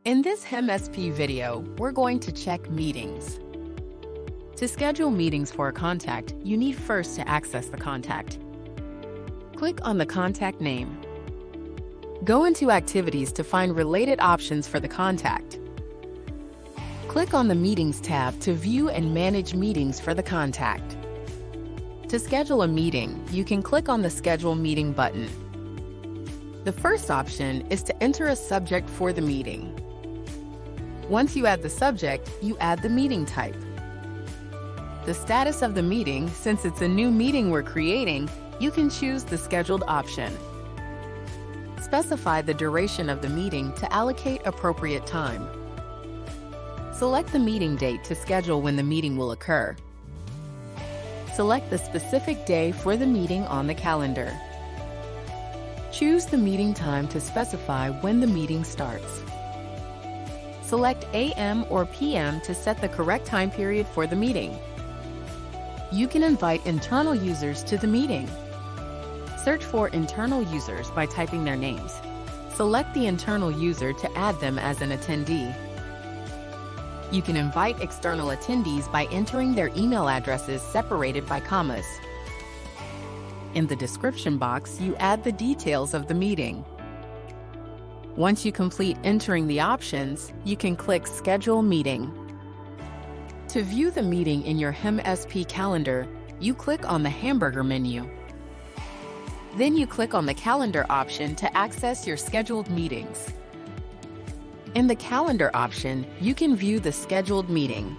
In this HEMSP video, we're going to check meetings. To schedule meetings for a contact, you need first to access the contact. Click on the contact name. Go into Activities to find related options for the contact. Click on the Meetings tab to view and manage meetings for the contact. To schedule a meeting, you can click on the Schedule Meeting button. The first option is to enter a subject for the meeting. Once you add the subject, you add the meeting type. The status of the meeting, since it's a new meeting we're creating, you can choose the Scheduled option. Specify the duration of the meeting to allocate appropriate time. Select the meeting date to schedule when the meeting will occur. Select the specific day for the meeting on the calendar. Choose the meeting time to specify when the meeting starts. Select AM or PM to set the correct time period for the meeting. You can invite internal users to the meeting. Search for internal users by typing their names. Select the internal user to add them as an attendee. You can invite external attendees by entering their email addresses separated by commas. In the description box, you add the details of the meeting. Once you complete entering the options, you can click Schedule Meeting. To view the meeting in your HEMSP calendar, you click on the hamburger menu. Then you click on the Calendar option to access your scheduled meetings. In the Calendar option, you can view the scheduled meeting.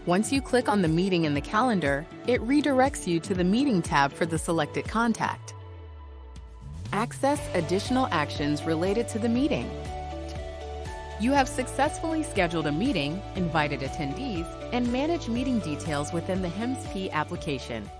Once you click on the meeting in the calendar, it redirects you to the Meeting tab for the selected contact. Access additional actions related to the meeting. You have successfully scheduled a meeting, invited attendees, and managed meeting details within the HEMSP application.